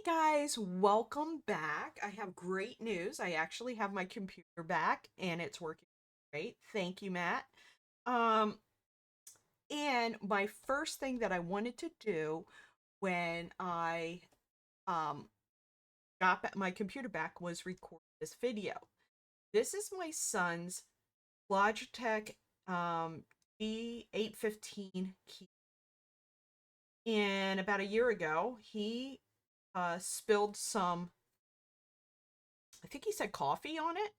Guys, welcome back. I have great news. I actually have my computer back and it's working great. Thank you, Matt. Um, and my first thing that I wanted to do when I um got my computer back was record this video. This is my son's Logitech G815 key. And about a year ago, he spilled some, I think he said coffee on it,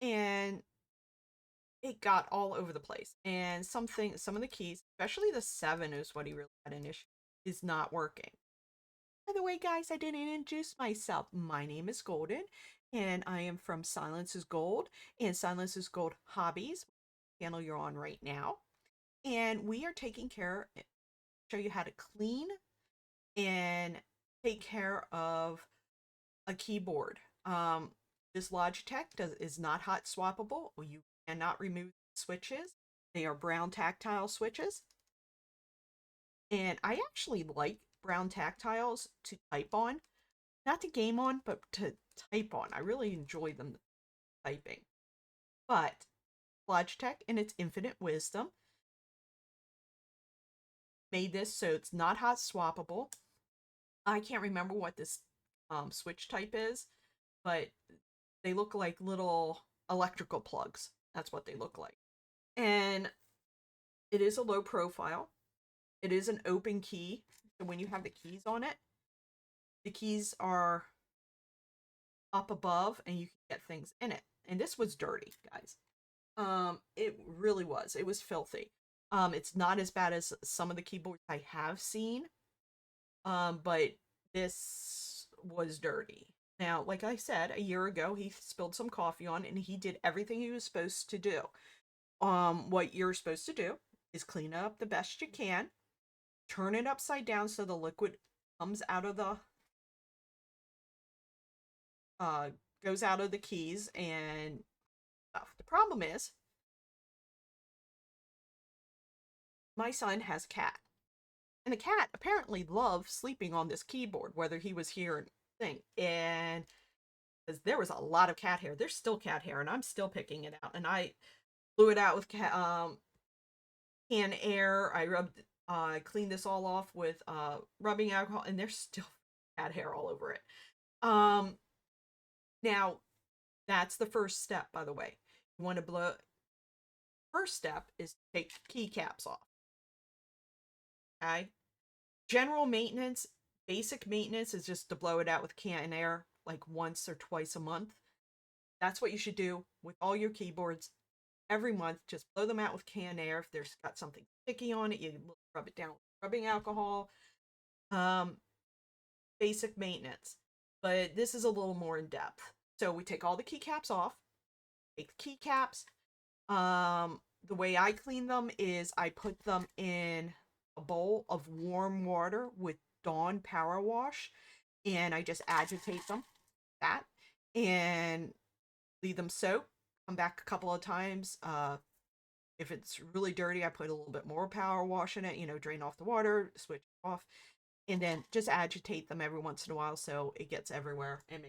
and it got all over the place. And some of the keys, especially the 7 is what he really had an issue, is not working. By the way, guys, I didn't introduce myself. My name is Golden, and I am from Silence is Gold and Silence is Gold Hobbies, channel you're on right now. And we are taking care, show you how to clean and take care of a keyboard. This Logitech is not hot swappable. You cannot remove switches. They are brown tactile switches. And I actually like brown tactiles to type on. Not to game on, but to type on. I really enjoy them typing. But Logitech, in its infinite wisdom, made this so it's not hot swappable. I can't remember what this switch type is, but they look like little electrical plugs. That's what they look like. And it is a low profile. It is an open key. So when you have the keys on it, the keys are up above and you can get things in it. And this was dirty, guys. It really was. It was filthy. It's not as bad as some of the keyboards I have seen. But this was dirty. Now, like I said, a year ago, he spilled some coffee on and he did everything he was supposed to do. What you're supposed to do is clean it up the best you can, turn it upside down so the liquid comes out of the, goes out of the keys and stuff. The problem is, my son has a cat. And the cat apparently loved sleeping on this keyboard, whether he was here and thing. And because there was a lot of cat hair. There's still cat hair, and I'm still picking it out. And I blew it out with canned air. I cleaned this all off with rubbing alcohol, and there's still cat hair all over it. Now that's the first step, by the way. You want to blow. First step is to take keycaps off. Okay. General maintenance, basic maintenance is just to blow it out with canned air like once or twice a month. That's what you should do with all your keyboards every month. Just blow them out with canned air. If there's got something sticky on it, you rub it down with rubbing alcohol. Basic maintenance. But this is a little more in depth. So we take all the keycaps off. Take the keycaps. The way I clean them is I put them in a bowl of warm water with Dawn Power Wash, and I just agitate them, and leave them soak. Come back a couple of times. If it's really dirty, I put a little bit more power wash in it, drain off the water, switch it off, and then just agitate them every once in a while so it gets everywhere. And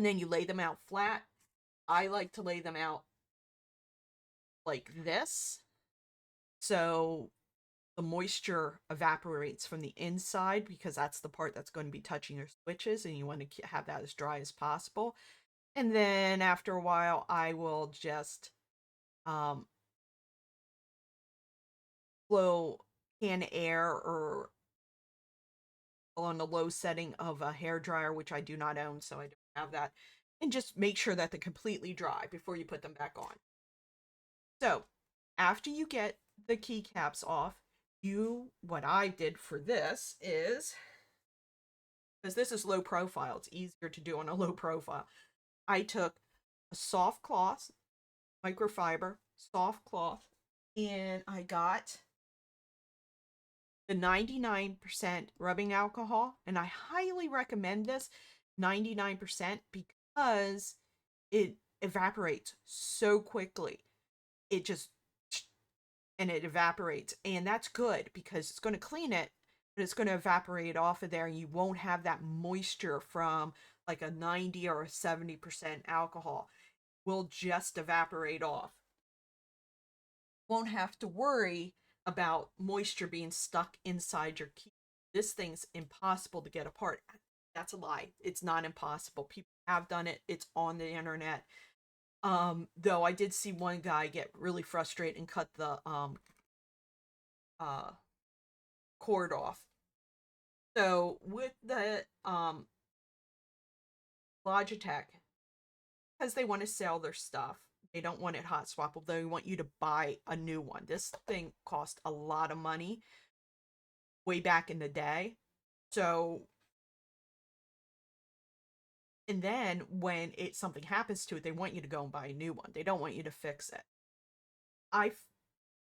then you lay them out flat. I like to lay them out like this, so the moisture evaporates from the inside, because that's the part that's going to be touching your switches, and you want to have that as dry as possible. And then after a while, I will just blow canned air or on the low setting of a hair dryer, which I do not own, so I don't have that, and just make sure that they're completely dry before you put them back on. So after you get the keycaps off, what I did for this is, because this is low profile, it's easier to do on a low profile. I took a soft cloth, microfiber, soft cloth, and I got the 99% rubbing alcohol, and I highly recommend this 99% because it evaporates so quickly. It evaporates, and that's good because it's going to clean it, but it's going to evaporate off of there, and you won't have that moisture from like a 90 or a 70% alcohol. Will just evaporate off. Won't have to worry about moisture being stuck inside your key. This thing's impossible to get apart. That's a lie. It's not impossible. People have done it. It's on the internet. Though I did see one guy get really frustrated and cut the uh cord off. So with the Logitech, because they want to sell their stuff, they don't want it hot swappable. They want you to buy a new one. This thing cost a lot of money way back in the day. So, and then when something happens to it, they want you to go and buy a new one. They don't want you to fix it. I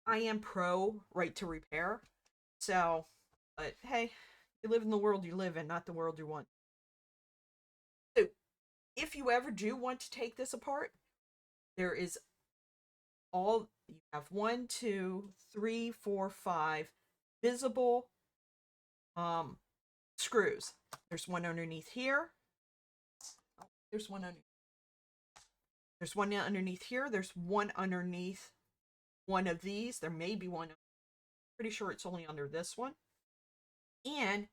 I am pro right to repair. So, but hey, you live in the world you live in, not the world you want. So, if you ever do want to take this apart, there is you have 1, 2, 3, 4, 5 visible screws. There's one underneath here. Oh, there's one underneath. There's one underneath here. There's one underneath one of these. There may be one. Pretty sure it's only under this one. And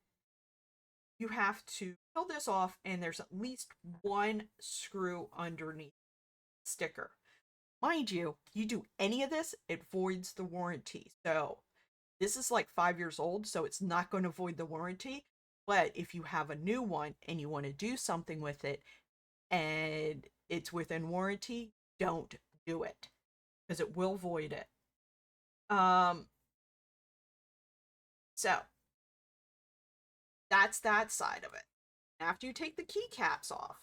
you have to peel this off, and there's at least one screw underneath sticker. Mind you, you do any of this, it voids the warranty. So this is like 5 years old, so it's not going to void the warranty. But if you have a new one and you want to do something with it and it's within warranty, don't do it because it will void it. So that's that side of it. After you take the keycaps off,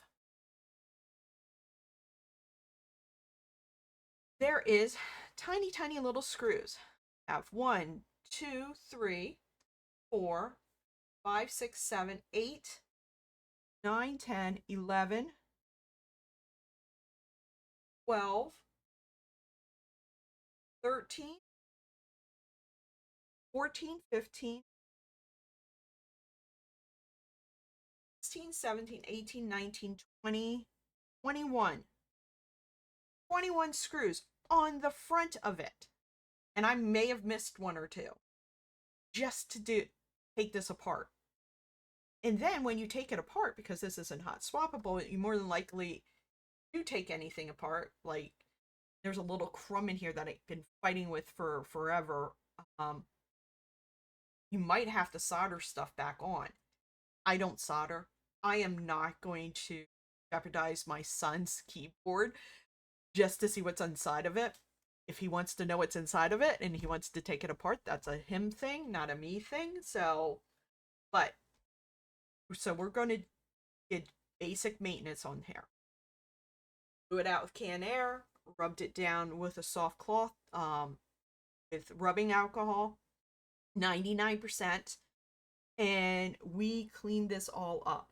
there is tiny, tiny little screws. I have 1, 2, 3, 4, 5, 6, 7, 8, 9, 10, 11, 12, 13, 14, 15, 16, 17, 18, 19, 20, 21. 21 screws on the front of it. And I may have missed one or two just to take this apart. And then when you take it apart, because this isn't hot swappable, you more than likely do take anything apart. Like there's a little crumb in here that I've been fighting with for forever. You might have to solder stuff back on. I don't solder. I am not going to jeopardize my son's keyboard just to see what's inside of it. If he wants to know what's inside of it and he wants to take it apart, that's a him thing, not a me thing. So we're going to get basic maintenance on here. Blew it out with canned air, rubbed it down with a soft cloth with rubbing alcohol, 99%, and we cleaned this all up.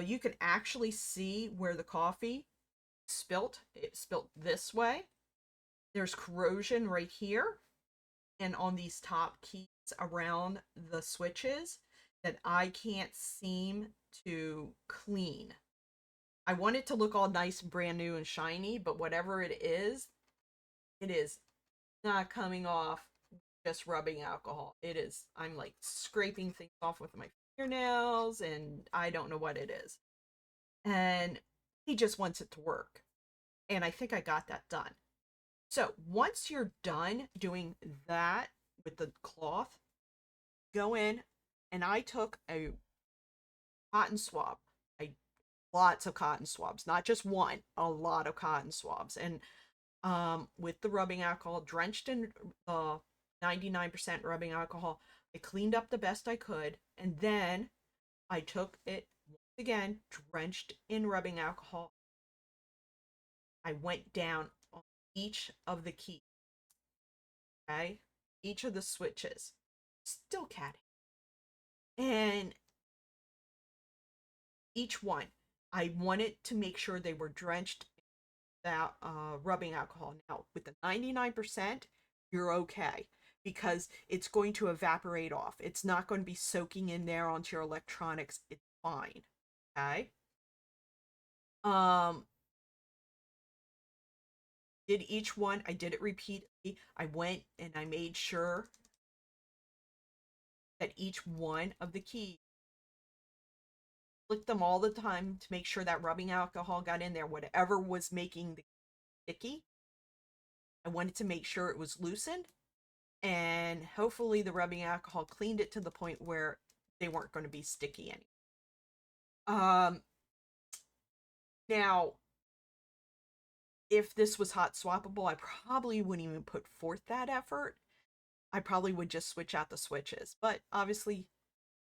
You can actually see where the coffee spilt. It spilt this way. There's corrosion right here and on these top keys around the switches that I can't seem to clean. I want it to look all nice, brand new, and shiny, but whatever it is not coming off just rubbing alcohol. It is, I'm like scraping things off with my fingernails, and I don't know what it is. And he just wants it to work. And I think I got that done. So once you're done doing that with the cloth, go in, and I took a cotton swab. Lots of cotton swabs, not just one, a lot of cotton swabs. And with the rubbing alcohol, drenched in 99% rubbing alcohol, I cleaned up the best I could, and then I took it once again, drenched in rubbing alcohol. I went down on each of the keys, okay? Each of the switches. Still catting. And each one, I wanted to make sure they were drenched in that rubbing alcohol. Now, with the 99%, you're okay. because it's going to evaporate off. It's not going to be soaking in there onto your electronics. It's fine. Okay. Um, did each one, I did it repeatedly. I went and I made sure that each one of the keys, flicked them all the time to make sure that rubbing alcohol got in there. Whatever was making the sticky, I wanted to make sure it was loosened, and hopefully the rubbing alcohol cleaned it to the point where they weren't going to be sticky anymore. Now, if this was hot swappable, I probably wouldn't even put forth that effort. I probably would just switch out the switches, but obviously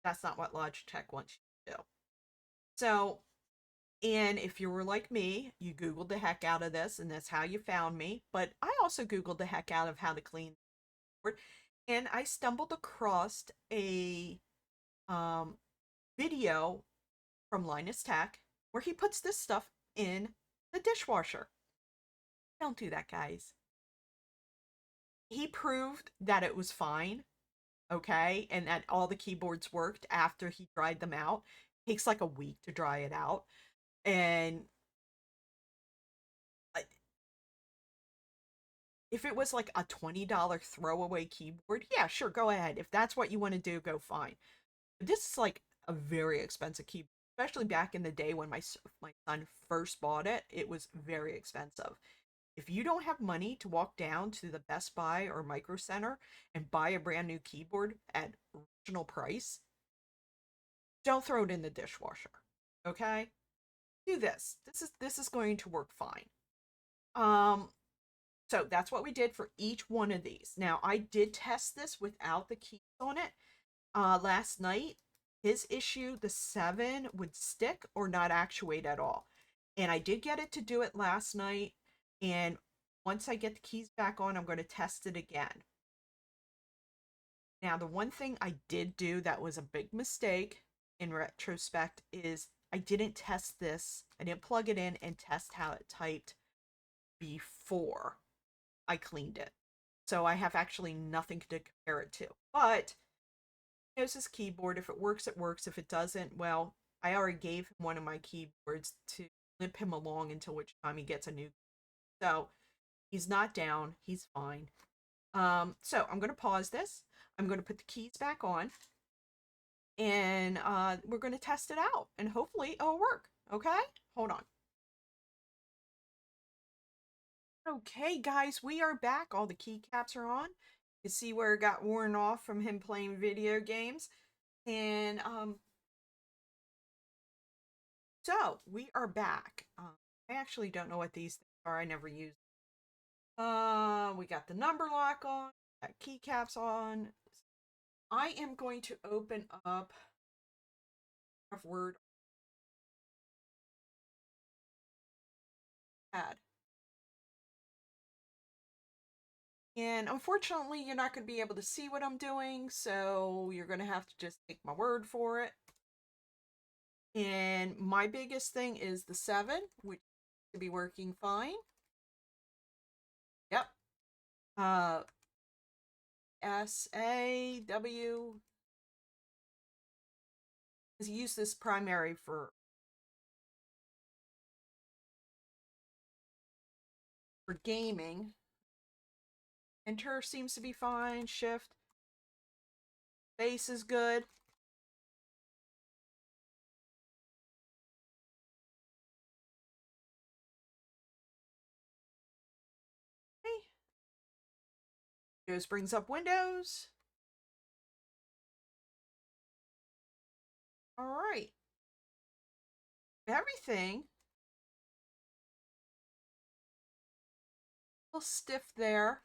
that's not what Logitech wants you to do. So, and if you were like me, you Googled the heck out of this, and that's how you found me. But I also Googled the heck out of how to clean the board, and I stumbled across a um, video from Linus Tech where he puts this stuff in the dishwasher. Don't do that, guys. He proved that it was fine, okay, and that all the keyboards worked after he dried them out. It takes like a week to dry it out. And if it was like a $20 throwaway keyboard, yeah, sure, go ahead. If that's what you want to do, go fine. But this is like a very expensive keyboard, especially back in the day when my son first bought it. It was very expensive. If you don't have money to walk down to the Best Buy or Micro Center and buy a brand new keyboard at original price, don't throw it in the dishwasher. Okay? Do this. This is going to work fine. Um so that's what we did for each one of these. Now, I did test this without the keys on it last night. His issue, the 7 would stick or not actuate at all. And I did get it to do it last night, and once I get the keys back on, I'm going to test it again. Now, the one thing I did do that was a big mistake in retrospect is I didn't test this. I didn't plug it in and test how it typed before I cleaned it. So I have actually nothing to compare it to. But here's his keyboard. If it works, it works. If it doesn't, well, I already gave him one of my keyboards to limp him along until which time he gets a new. So he's not down. He's fine. So I'm going to pause this. I'm going to put the keys back on, and we're going to test it out, and hopefully it'll work. Okay? Hold on. Okay, guys, we are back. All the keycaps are on. You can see where it got worn off from him playing video games. And so we are back. I actually don't know what these things are. I never used. We got the number lock on, got keycaps on. I am going to open up Word pad. And unfortunately, you're not going to be able to see what I'm doing, so you're going to have to just take my word for it. And my biggest thing is the 7, which should be working fine. Yep. SAW. Use this primary for gaming. Enter seems to be fine. Shift. Base is good. Okay. Windows brings up Windows. All right. Everything a little stiff there.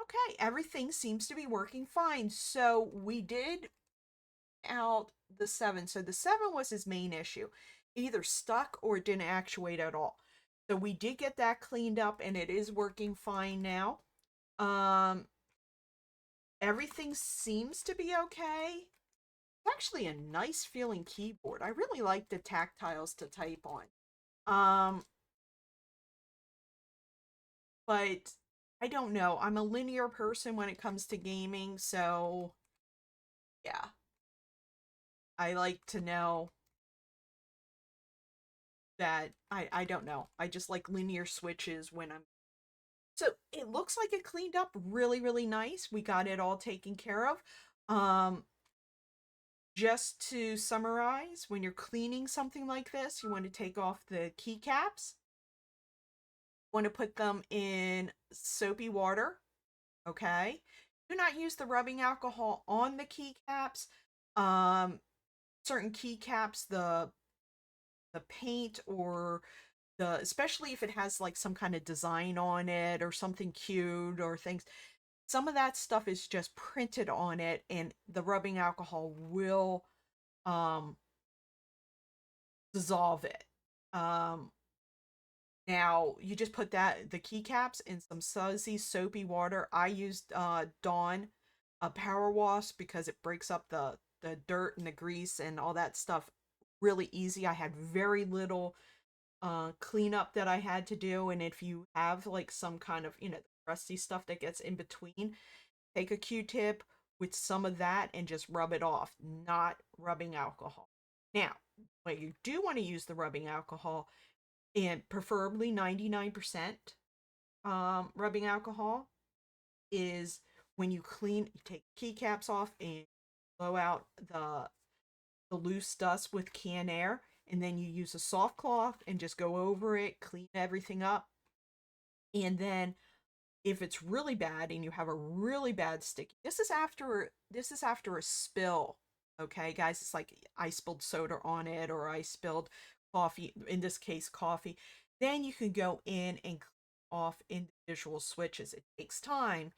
Okay, everything seems to be working fine. So we did out the 7. So the 7 was his main issue. It either stuck or it didn't actuate at all. So we did get that cleaned up and it is working fine now. Everything seems to be okay. It's actually a nice feeling keyboard. I really like the tactiles to type on. Um, but I don't know. I'm a linear person when it comes to gaming, so yeah. I like to know that I don't know. I just like linear switches when I'm so it looks like it cleaned up really, really nice. We got it all taken care of. Um, just to summarize, when you're cleaning something like this, you want to take off the keycaps. Want to put them in soapy water, okay? Do not use the rubbing alcohol on the keycaps. Um, certain keycaps, the paint or the especially if it has like some kind of design on it or something cute or things, some of that stuff is just printed on it and the rubbing alcohol will um dissolve it. Um Now you just put that the keycaps in some sudsy soapy water. I used Dawn power wash because it breaks up the dirt and the grease and all that stuff really easy. I had very little cleanup that I had to do, and if you have like some kind of, crusty stuff that gets in between, take a Q-tip with some of that and just rub it off, not rubbing alcohol. Now, when you do want to use the rubbing alcohol, and preferably 99% rubbing alcohol, is when you clean, you take keycaps off and blow out the loose dust with can air, and then you use a soft cloth and just go over it, clean everything up. And then if it's really bad and you have a really bad sticky, this is after a spill. Okay, guys, it's like I spilled soda on it or I spilled coffee, in this case coffee. Then you can go in and clean off individual switches. It takes time,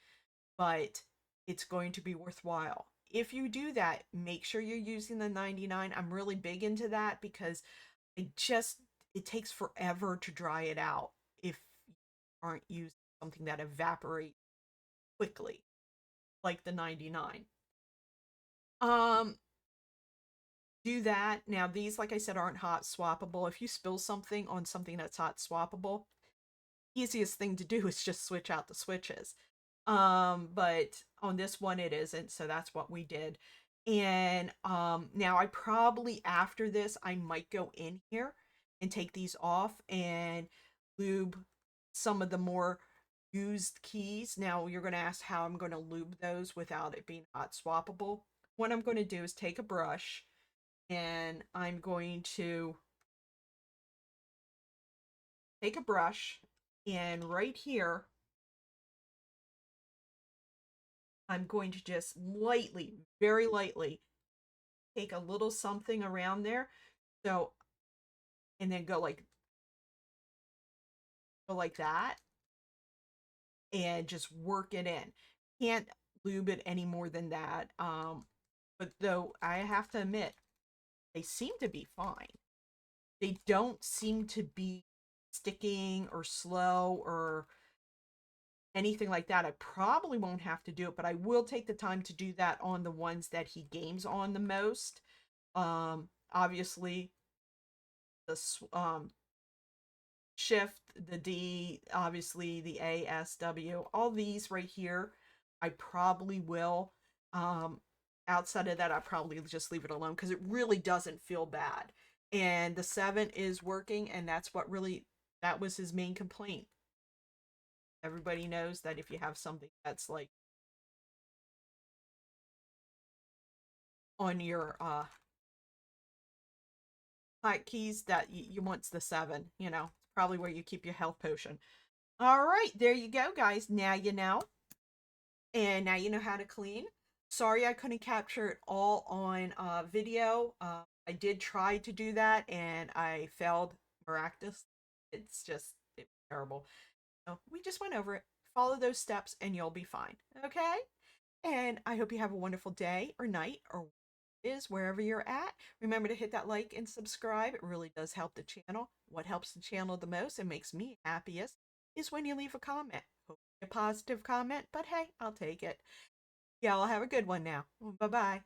but it's going to be worthwhile. If you do that, make sure you're using the 99. I'm really big into that because it takes forever to dry it out if you aren't using something that evaporates quickly, like the 99. Um, do that. Now, these, like I said, aren't hot swappable. If you spill something on something that's hot swappable, easiest thing to do is just switch out the switches. But on this one it isn't, so that's what we did. And now I probably after this I might go in here and take these off and lube some of the more used keys. Now you're going to ask how I'm going to lube those without it being hot swappable. What I'm going to do is take a brush and I'm going to take a brush and right here I'm going to just lightly, very lightly, take a little something around there. So, and then go like that, and just work it in. Can't lube it any more than that. But though I have to admit, they seem to be fine. They don't seem to be sticking or slow or anything like that. I probably won't have to do it, but I will take the time to do that on the ones that he games on the most. Obviously the shift, the D, obviously the A, S, W, all these right here, I probably will. Um, outside of that, I probably just leave it alone because it really doesn't feel bad. And the 7 is working, and that was his main complaint. Everybody knows that if you have something that's like on your hotkeys, that you want the 7, probably where you keep your health potion. All right, there you go, guys. Now you know. And now you know how to clean. Sorry I couldn't capture it all on video. I did try to do that and I failed miraculous. It was terrible. So we just went over it. Follow those steps and you'll be fine. Okay? And I hope you have a wonderful day or night or is wherever you're at. Remember to hit that like and subscribe. It really does help the channel. What helps the channel the most and makes me happiest is when you leave a comment. Hopefully a positive comment, but hey, I'll take it. Y'all have a good one now. Bye bye.